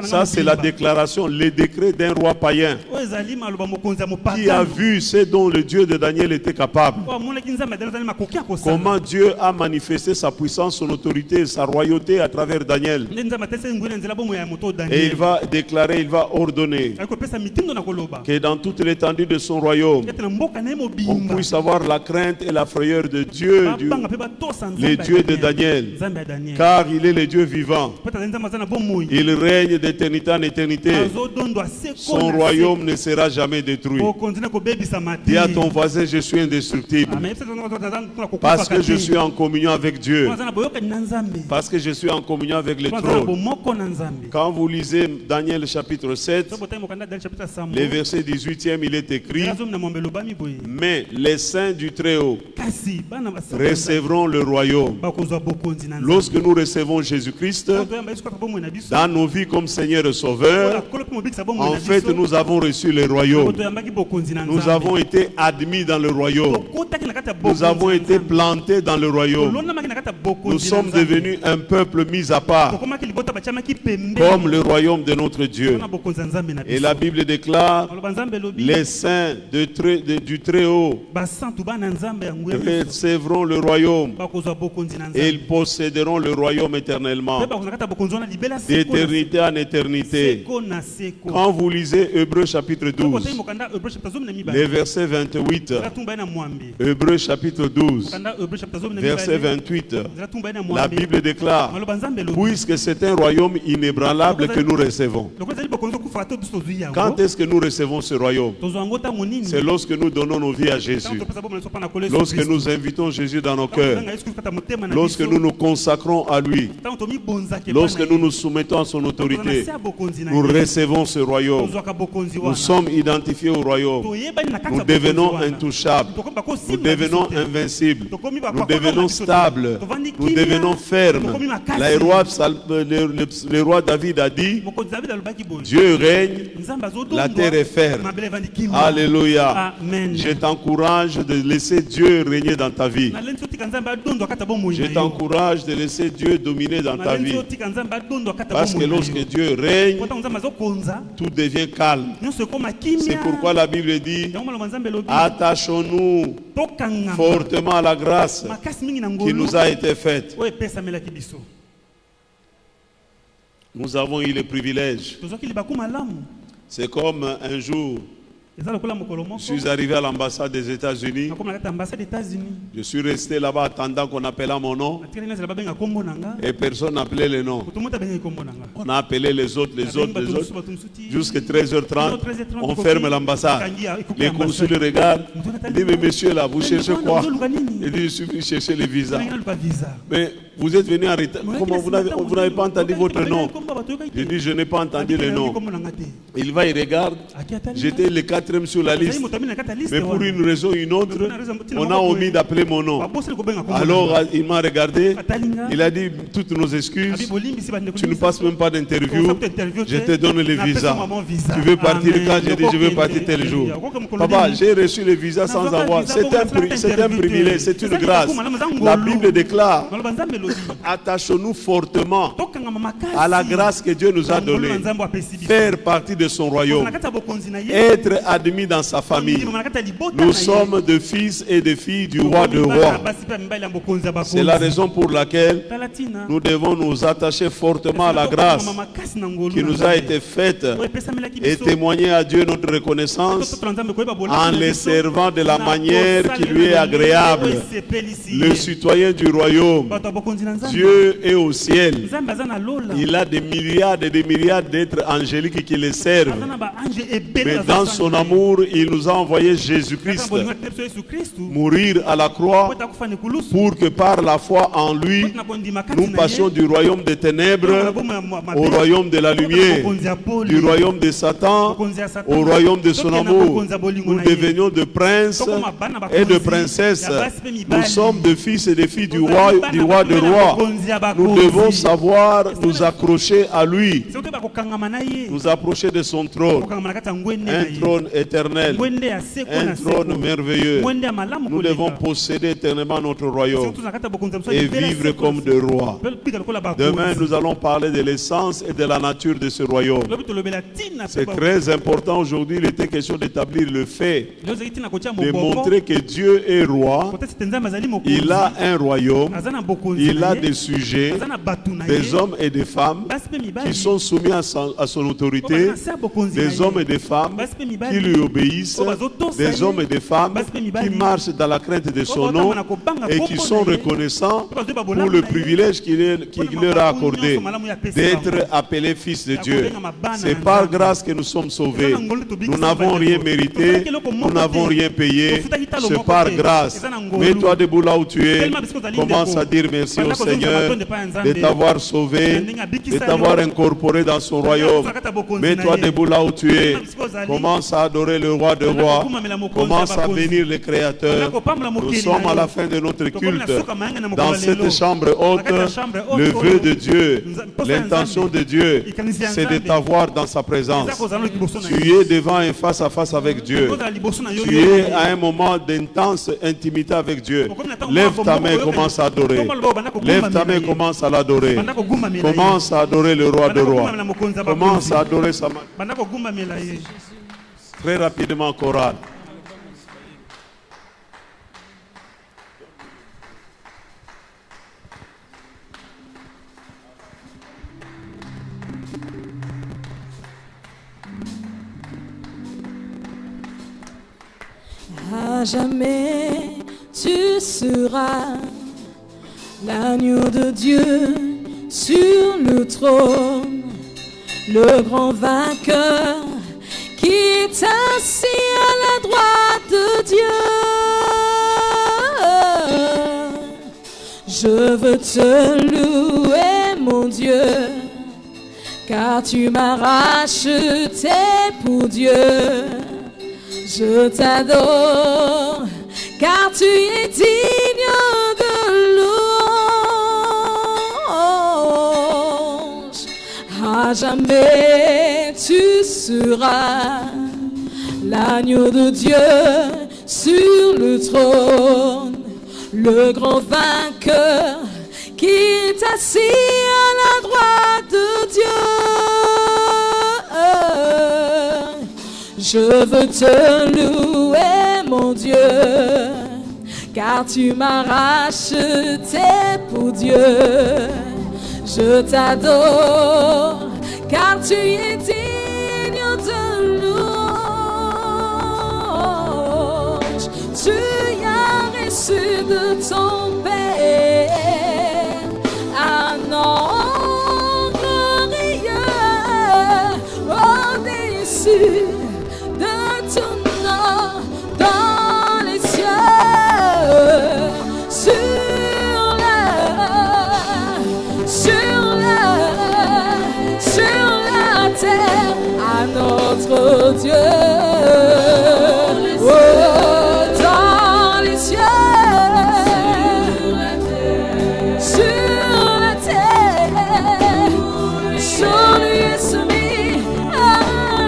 ça c'est la déclaration, les décrets d'un roi païen qui a vu ce dont le Dieu de Daniel était capable. Comment Dieu a manifesté sa puissance, son autorité, sa royauté à travers Daniel. Et il va déclarer, il va ordonner que dans toute l'étendue de son royaume, on puisse avoir la crainte et la frayeur de Dieu, le Dieu de Daniel, car il est le Dieu vivant. Il règne d'éternité en éternité. Son royaume ne sera jamais détruit. Dis à ton voisin, je suis indestructible. Parce que je suis en communion avec Dieu. Parce que je suis en communion avec le trône. Quand vous lisez Daniel chapitre 7, le verset 18e, il est écrit, mais les saints du Très-Haut recevront le royaume. Lorsque nous recevons Jésus-Christ dans nos vies comme Seigneur et Sauveur, en fait nous avons reçu le royaume. Nous avons été admis dans le royaume. Nous avons été plantés dans le royaume. Nous sommes devenus un peuple mis à part, comme le royaume de notre Dieu. Et la Bible déclare, les saints du Très-Haut recevront le royaume et ils posséderont le royaume éternellement, d'éternité en éternité. Quand vous lisez Hébreux chapitre 12, les versets 28, Hébreux chapitre 12, verset 28, la Bible déclare, puisque c'est un royaume inébranlable que nous recevons. Quand est-ce que nous recevons ce royaume? C'est lorsque nous donnons nos vies à Jésus, lorsque nous invitons Jésus dans nos cœurs, lorsque nous nous consacrons à lui, lorsque nous nous soumettons à son autorité, nous recevons ce royaume. Nous sommes identifiés au royaume. Nous devenons intouchables. Nous devenons invincibles. Nous devenons stables. Nous devenons fermes. Le roi David a dit, Dieu règne, la terre est ferme. Alléluia. Je t'encourage de laisser Dieu régner dans ta vie. Je t'encourage de laisser Dieu dominer dans ta vie. Parce que lorsque Dieu règne, tout devient calme. C'est pourquoi la Bible dit, attachons-nous fortement à la grâce qui nous a été faite. Nous avons eu le privilège. C'est comme un jour, je suis arrivé à l'ambassade des États-Unis. Je suis resté là-bas attendant qu'on appelât mon nom. Et personne n'appelait le nom. On a appelé les autres. Jusqu'à 13h30, on ferme l'ambassade. Les consuls regardent. Ils disent, mais monsieur là, vous cherchez quoi? Il dit, je suis venu chercher les visas. Mais vous êtes venu en retard. Comment vous n'avez pas entendu votre nom? Je dis, je n'ai pas entendu le nom. Il va, il regarde. J'étais le 4e sur la liste. Mais pour une raison ou une autre, on a omis d'appeler mon nom. Alors il m'a regardé. Il a dit, toutes nos excuses. Tu ne passes même pas d'interview. Je te donne le visa. Tu veux partir quand? J'ai dit, je veux partir tel jour. Papa, j'ai reçu le visa sans avoir. C'est un privilège, c'est une grâce. La Bible déclare, attachons-nous fortement à la grâce que Dieu nous a donnée. Faire partie de son royaume. Être admis dans sa famille. Nous sommes de fils et de filles du roi de rois. C'est la raison pour laquelle nous devons nous attacher fortement à la grâce qui nous a été faite et témoigner à Dieu notre reconnaissance en les servant de la manière qui lui est agréable. Le citoyen du royaume, Dieu est au ciel. Il a des milliards et des milliards d'êtres angéliques qui le servent. Mais dans son amour, il nous a envoyé Jésus-Christ mourir à la croix pour que par la foi en lui, nous passions du royaume des ténèbres au royaume de la lumière, du royaume de Satan au royaume de son amour. Nous devenions de princes et de princesses. Nous sommes de fils et de filles du roi de rois. Nous devons savoir nous accrocher à lui, nous approcher de son trône, un trône éternel, un trône merveilleux. Nous devons posséder éternellement notre royaume et vivre comme des rois. Demain, nous allons parler de l'essence et de la nature de ce royaume. C'est très important aujourd'hui. Il était question d'établir le fait, de montrer que Dieu est roi. Il a un royaume, il a des sujets, des hommes et des femmes qui sont soumis à son autorité, des hommes et des femmes qui lui obéissent, des hommes et des femmes qui marchent dans la crainte de son nom et qui sont reconnaissants pour le privilège qu'il leur a accordé d'être appelés fils de Dieu. C'est par grâce que nous sommes sauvés. Nous n'avons rien mérité, nous n'avons rien payé, c'est par grâce. Mets-toi debout là où tu es, commence à dire merci au Seigneur de t'avoir sauvé, de t'avoir incorporé dans son royaume. Mets-toi debout là où tu es, commence à adorer le roi de rois, commence à bénir le Créateur. Nous sommes à la fin de notre culte. Dans cette chambre haute, le vœu de Dieu, l'intention de Dieu, c'est de t'avoir dans sa présence. Tu es devant et face à face avec Dieu. Tu es à un moment d'intense intimité avec Dieu. Lève ta main, commence à adorer. Lève ta main, commence à l'adorer. Commence à adorer le roi de rois. Commence à adorer sa main. Très rapidement, chorale. À jamais tu seras l'agneau de Dieu sur le trône, le grand vainqueur qui est assis à la droite de Dieu. Je veux te louer, mon Dieu, car tu m'as racheté pour Dieu. Je t'adore, car tu es digne de louange. À jamais tu seras l'agneau de Dieu sur le trône, le grand vainqueur qui est assis à la droite de Dieu. Je veux te louer, mon Dieu, car tu m'as racheté pour Dieu. Je t'adore, car tu es digne de louange. Tu as reçu de ton Père un nom glorieux, au-dessus de ton nom dans les cieux, sur la terre, à notre Dieu. Oh, dans les cieux, sur la terre, sur lui est soumis à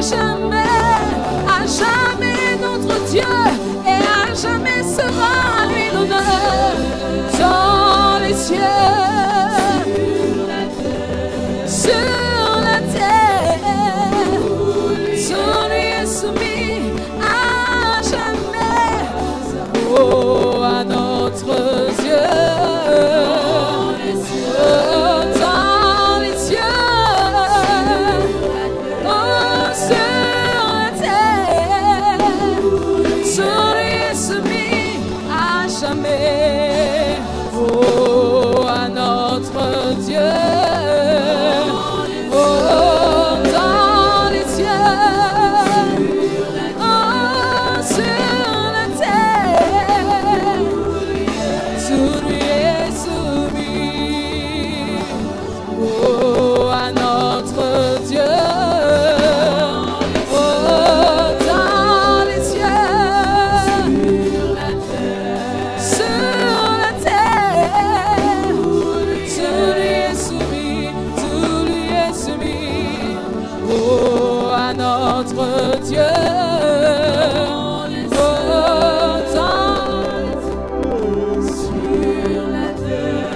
jamais notre Dieu, et à jamais sera lui l'honneur. Dans les cieux, sur la terre, sur lui est soumis à jamais. Oh, à notre Dieu. Oh, dans les cieux, oh, sur la terre, sur lui est soumis à jamais. Oh, à notre Dieu. Oh, dans les cieux, oh, sur la terre, tout lui est soumis. Oh, à notre Dieu. Oh, dans les cieux, sur la terre, tout lui est soumis, tout lui est soumis. Oh, à notre Dieu. Oh, sur la terre,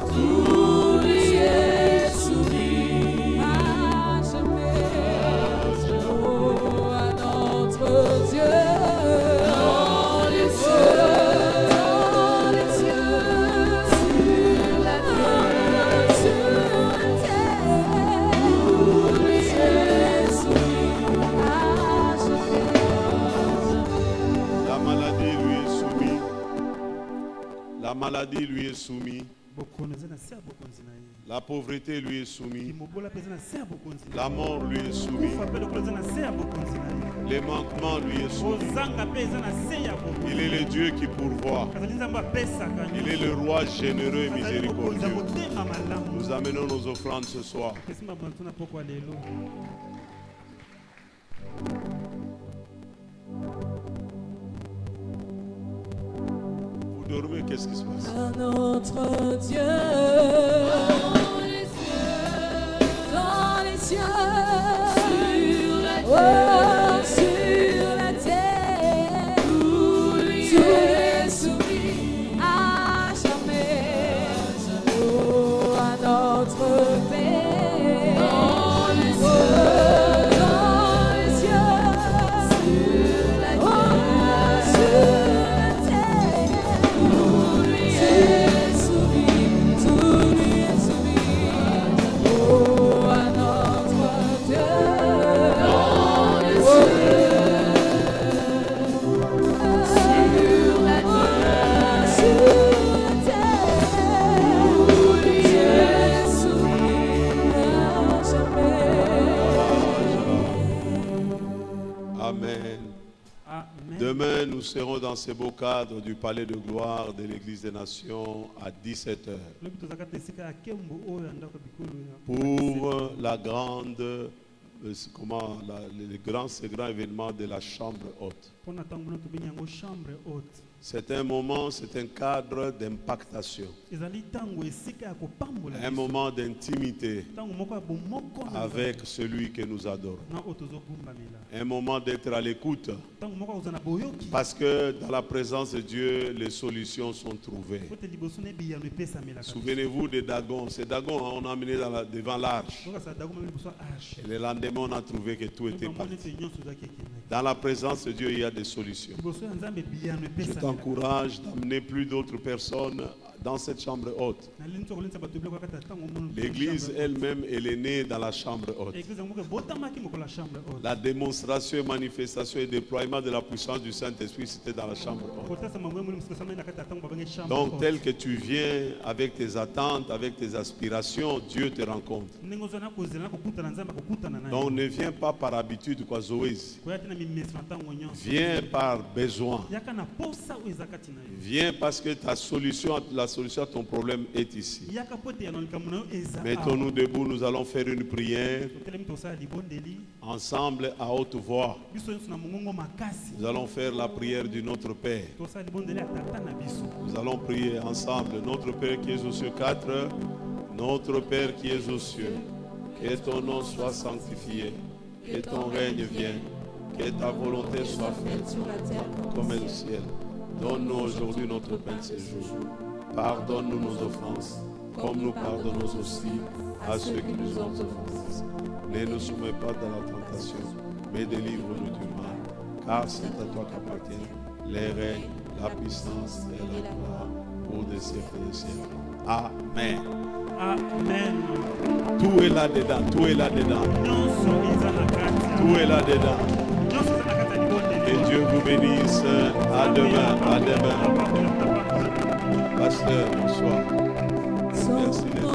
tout lui est soumis à jamais. Oh, à notre Dieu. Dans les cieux, sur la terre, tout lui est soumis à jamais. La maladie lui est soumise. La maladie lui est soumise. La pauvreté lui est soumise. La mort lui est soumise. Les manquements lui est soumis. Il est le Dieu qui pourvoit. Il est le roi généreux et miséricordieux. Nous amenons nos offrandes ce soir. Vous dormez, qu'est-ce qui se passe? À notre Dieu. Dans les cieux, oh, sur la terre, tout lui est soumis à jamais. Oh, à notre Père. Dans les cieux, sur la terre, tout lui est soumis, tout lui est soumis. Oh, à notre Dieu. Dans les cieux, sur la terre, tout lui est soumis à jamais. Amen. Demain, nous serons dans ce beau cadre du palais de gloire de l'Église des Nations à 17h pour la grande, ce grand événement de la chambre haute. C'est un moment, c'est un cadre d'impactation. Un moment d'intimité avec celui que nous adorons. Un moment d'être à l'écoute. Parce que dans la présence de Dieu, les solutions sont trouvées. Souvenez-vous des Dagons. Ces Dagons, on a amené devant l'arche. Et le lendemain, on a trouvé que tout était parti. Dans la présence de Dieu, il y a des solutions. Je t'encourage d'amener plus d'autres personnes dans cette chambre haute. L'église elle-même, elle est née dans la chambre haute. La démonstration et manifestation et déploiement de la puissance du Saint-Esprit, c'était dans la chambre haute. Donc, tel que tu viens avec tes attentes, avec tes aspirations, Dieu te rencontre. Donc, ne viens pas par habitude, quoi, Zoézi. Viens par besoin. Viens parce que ta solution, la solution à ton problème est ici. Mettons-nous debout, nous allons faire une prière ensemble à haute voix. Nous allons faire la prière du Notre Père. Nous allons prier ensemble. Notre Père qui es aux cieux, 4. Notre Père qui es aux cieux, que ton nom soit sanctifié, que ton règne vienne, que ta volonté soit faite comme au ciel. Donne-nous aujourd'hui notre pain de ce jour. Pardonne-nous nos offenses, comme nous pardonnons aussi à ceux qui nous ont offensés. Ne nous soumets pas dans la tentation, mais délivre-nous du mal. Car c'est à toi qu'appartiennent les règnes, la puissance et la gloire pour des siècles des siècles. Amen. Amen. Tout est là-dedans, tout est là-dedans. Tout est là-dedans. Que Dieu vous bénisse. À demain, à demain. Pasteur, bonsoir. Merci d'être là.